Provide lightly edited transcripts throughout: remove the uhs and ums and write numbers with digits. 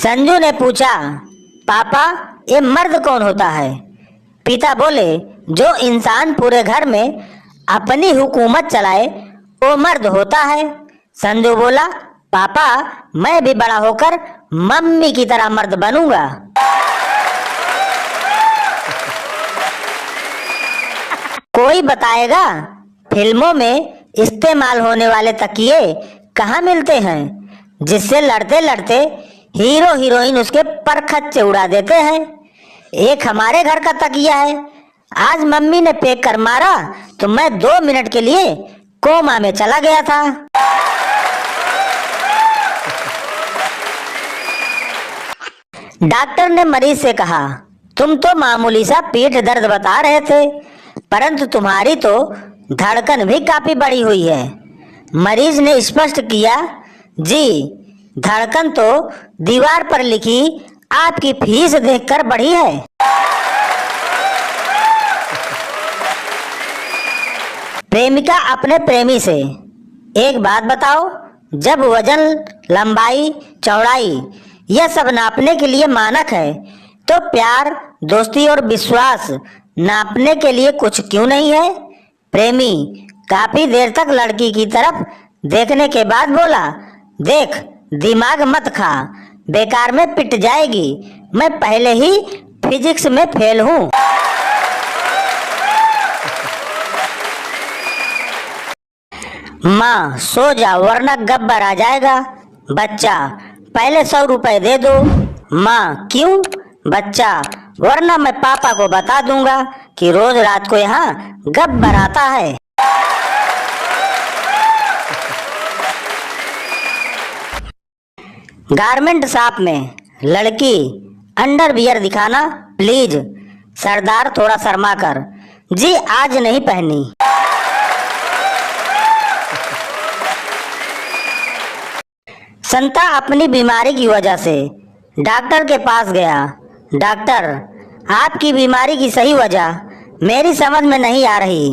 संजू ने पूछा, पापा ये मर्द कौन होता है? पिता बोले, जो इंसान पूरे घर में अपनी हुकूमत चलाए वो मर्द होता है। संजू बोला, पापा मैं भी बड़ा होकर मम्मी की तरह मर्द बनूंगा। कोई बताएगा फिल्मों में इस्तेमाल होने वाले तकिए कहाँ मिलते हैं जिससे लड़ते लड़ते हीरो हीरोइन उसके परखच्चे उड़ा देते हैं? एक हमारे घर का तकिया है, आज मम्मी ने पैक कर मारा तो मैं 2 मिनट के लिए कोमा में चला गया था। डॉक्टर ने मरीज से कहा, तुम तो मामूली सा पीठ दर्द बता रहे थे, परंतु तुम्हारी तो धड़कन भी काफी बढ़ी हुई है। मरीज ने स्पष्ट किया, जी धड़कन तो दीवार पर लिखी आपकी फीस देखकर बढ़ी है। प्रेमिका अपने प्रेमी से, एक बात बताओ, जब वजन, लंबाई, चौड़ाई यह सब नापने के लिए मानक है तो प्यार, दोस्ती और विश्वास नापने के लिए कुछ क्यों नहीं है? प्रेमी काफी देर तक लड़की की तरफ देखने के बाद बोला, देख दिमाग मत खा, बेकार में पिट जाएगी, मैं पहले ही फिजिक्स में फेल हूँ। माँ सो जा वरना गब्बर आ जाएगा। बच्चा, पहले 100 रुपए दे दो। माँ, क्यों? बच्चा, वरना मैं पापा को बता दूंगा कि रोज रात को यहाँ गब्बर आता है। गारमेंट शॉप में लड़की, अंडरवियर दिखाना प्लीज। सरदार थोड़ा शर्मा कर, जी आज नहीं पहनी। संता अपनी बीमारी की वजह से डॉक्टर के पास गया। डॉक्टर, आपकी बीमारी की सही वजह मेरी समझ में नहीं आ रही।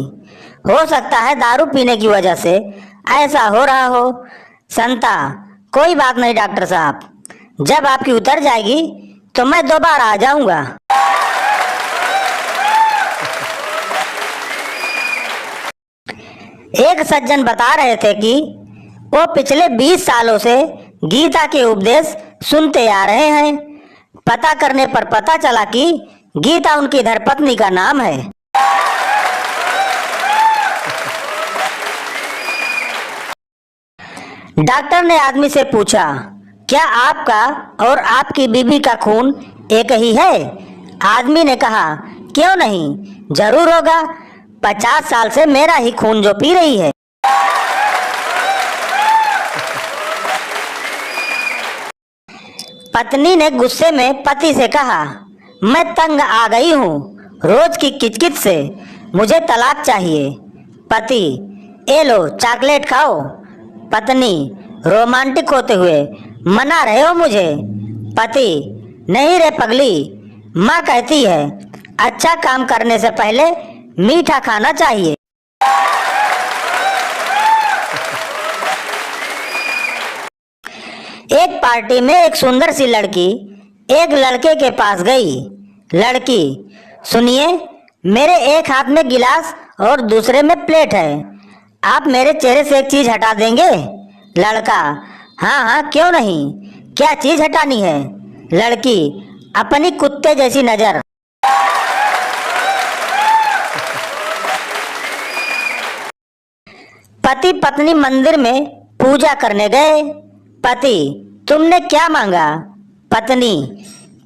हो सकता है दारू पीने की वजह से ऐसा हो रहा हो। संता, कोई बात नहीं डॉक्टर साहब, जब आपकी उतर जाएगी तो मैं दोबारा आ जाऊंगा। एक सज्जन बता रहे थे कि वो पिछले 20 सालों से गीता के उपदेश सुनते आ रहे हैं। पता करने पर पता चला कि गीता उनकी धर्मपत्नी का नाम है। डॉक्टर ने आदमी से पूछा, क्या आपका और आपकी बीबी का खून एक ही है? आदमी ने कहा, क्यों नहीं, जरूर होगा, 50 साल से मेरा ही खून जो पी रही है। पत्नी ने गुस्से में पति से कहा, मैं तंग आ गई हूँ रोज की किचकिच से, मुझे तलाक चाहिए। पति, ए लो चॉकलेट खाओ। पत्नी रोमांटिक होते हुए, मना रहे हो मुझे? पति, नहीं रे पगली, माँ कहती है अच्छा काम करने से पहले मीठा खाना चाहिए। एक पार्टी में एक सुंदर सी लड़की एक लड़के के पास गई। लड़की, सुनिए, मेरे एक हाथ में गिलास और दूसरे में प्लेट है, आप मेरे चेहरे से एक चीज हटा देंगे? लड़का, हाँ हाँ क्यों नहीं, क्या चीज हटानी है? लड़की, अपनी कुत्ते जैसी नजर। पति पत्नी मंदिर में पूजा करने गए। पति, तुमने क्या मांगा? पत्नी,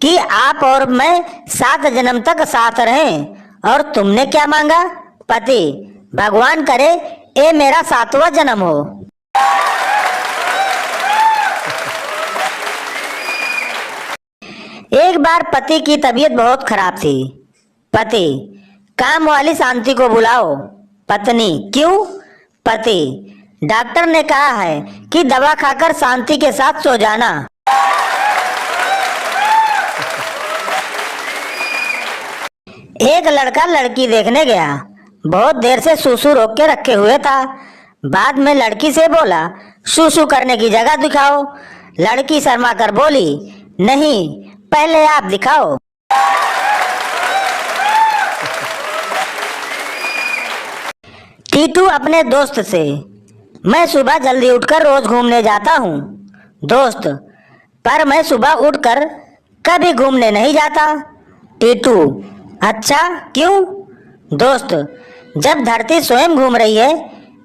कि आप और मैं 7 जन्म तक साथ रहें। और तुमने क्या मांगा? पति, भगवान करे ये मेरा 7वां जन्म हो। एक बार पति की तबीयत बहुत खराब थी। पति, काम वाली शांति को बुलाओ। पत्नी, क्यों? पति, डॉक्टर ने कहा है कि दवा खाकर शांति के साथ सो जाना। एक लड़का लड़की देखने गया, बहुत देर से सूसू रोक के रखे हुए था। बाद में लड़की से बोला, सूसू करने की जगह दिखाओ। लड़की शर्मा कर बोली, नहीं, पहले आप दिखाओ। टीटू अपने दोस्त से, मैं सुबह जल्दी उठकर रोज घूमने जाता हूँ। दोस्त, पर मैं सुबह उठकर कभी घूमने नहीं जाता। टीटू, अच्छा क्यों? दोस्त, जब धरती स्वयं घूम रही है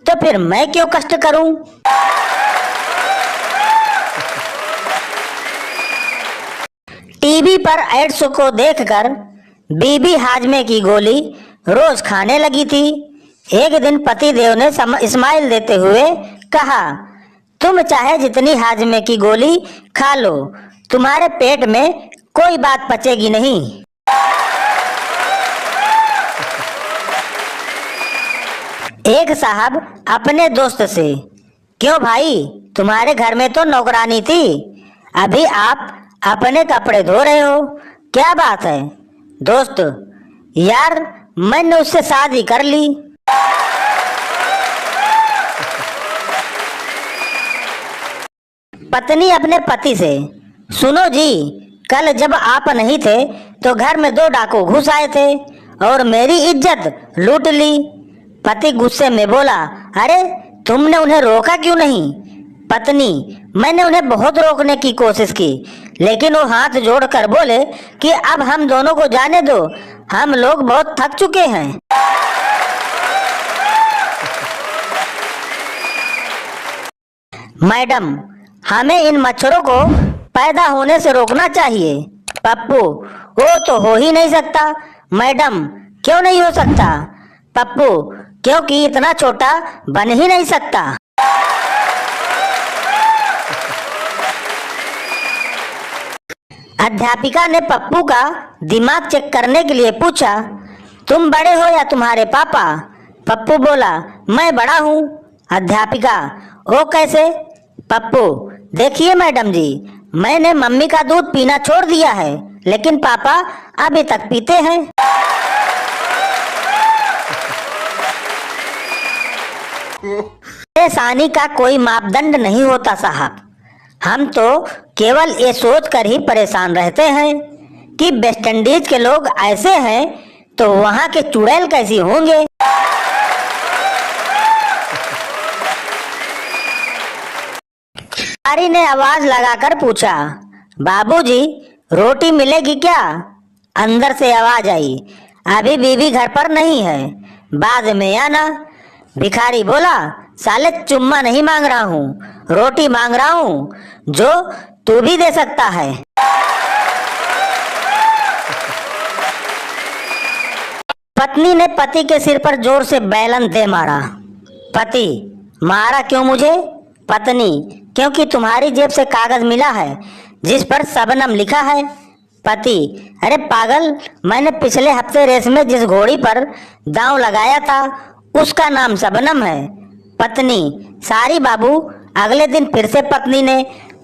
तो फिर मैं क्यों कष्ट करूं? टीवी पर एड्स को देखकर बीबी हाजमे की गोली रोज खाने लगी थी। एक दिन पति देव ने स्माइल देते हुए कहा, तुम चाहे जितनी हाजमे की गोली खा लो, तुम्हारे पेट में कोई बात पचेगी नहीं। एक साहब अपने दोस्त से, क्यों भाई, तुम्हारे घर में तो नौकरानी थी, अभी आप अपने कपड़े धो रहे हो, क्या बात है? दोस्त, यार मैंने उससे शादी कर ली। पत्नी अपने पति से, सुनो जी, कल जब आप नहीं थे तो घर में 2 डाकू घुस आए थे और मेरी इज्जत लूट ली। पति गुस्से में बोला, अरे तुमने उन्हें रोका क्यों नहीं? पत्नी, मैंने उन्हें बहुत रोकने की कोशिश की, लेकिन वो हाथ जोड़कर बोले कि अब हम दोनों को जाने दो, हम लोग बहुत थक चुके हैं। मैडम, हमें इन मच्छरों को पैदा होने से रोकना चाहिए। पप्पू, वो तो हो ही नहीं सकता। मैडम, क्यों नहीं हो सकता? पप्पू, क्योंकि इतना छोटा बन ही नहीं सकता। अध्यापिका ने पप्पू का दिमाग चेक करने के लिए पूछा, तुम बड़े हो या तुम्हारे पापा? पप्पू बोला, मैं बड़ा हूँ। अध्यापिका, वो कैसे? पप्पू, देखिए मैडम जी, मैंने मम्मी का दूध पीना छोड़ दिया है, लेकिन पापा अभी तक पीते हैं। परेशानी का कोई मापदंड नहीं होता साहब, हम तो केवल ये सोच कर ही परेशान रहते हैं कि वेस्ट इंडीज के लोग ऐसे हैं तो वहाँ के चुड़ैल कैसी होंगे। भिखारी ने आवाज लगाकर पूछा, बाबूजी रोटी मिलेगी क्या? अंदर से आवाज आई, अभी बीवी घर पर नहीं है, बाद में आना। भिखारी बोला, साले चुम्मा नहीं मांग रहा हूँ, रोटी मांग रहा हूँ, जो तू भी दे सकता है। पत्नी ने पति के सिर पर जोर से बेलन दे मारा। पति, मारा क्यों मुझे? पत्नी, क्योंकि तुम्हारी जेब से कागज मिला है जिस पर शबनम लिखा है। पति, अरे पागल, मैंने पिछले हफ्ते रेस में जिस घोड़ी पर दांव लगाया था उसका नाम शबनम है। पत्नी, सारी बाबू। अगले दिन फिर से पत्नी ने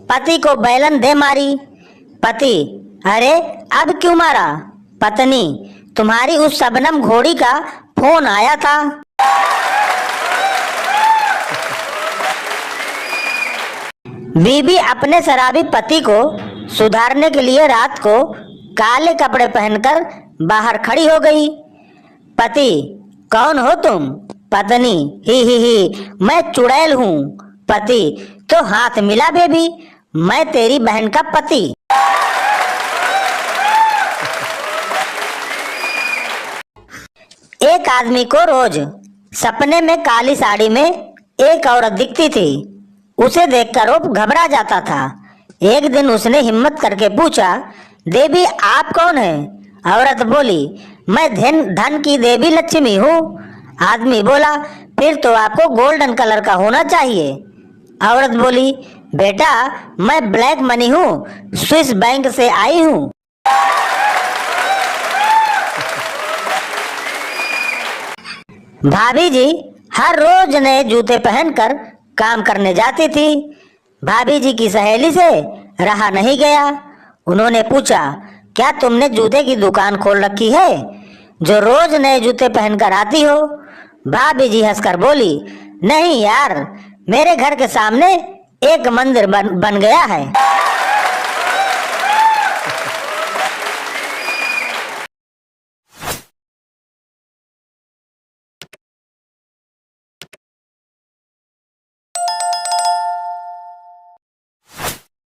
पति को बेलन दे मारी। पति, अरे अब क्यों मारा? पत्नी, तुम्हारी उस शबनम घोड़ी का फोन आया था। बीबी अपने शराबी पति को सुधारने के लिए रात को काले कपड़े पहनकर बाहर खड़ी हो गई। पति, कौन हो तुम? पत्नी, ही, मैं चुड़ैल हूँ। पति, तो हाथ मिला बेबी, मैं तेरी बहन का पति। एक आदमी को रोज सपने में काली साड़ी में एक औरत दिखती थी। उसे देखकर वो घबरा जाता था। एक दिन उसने हिम्मत करके पूछा, देवी आप कौन है? औरत बोली, मैं धन की देवी लक्ष्मी हूँ। आदमी बोला, फिर तो आपको गोल्डन कलर का होना चाहिए। औरत बोली, बेटा मैं ब्लैक मनी हूँ, स्विस बैंक से आई हूँ। भाभी जी हर रोज नए जूते पहनकर काम करने जाती थी। भाभी जी की सहेली से रहा नहीं गया। उन्होंने पूछा, क्या तुमने जूते की दुकान खोल रखी है जो रोज नए जूते पहनकर आती हो? भाभी जी हंसकर बोली, नहीं यार, मेरे घर के सामने एक मंदिर बन गया है।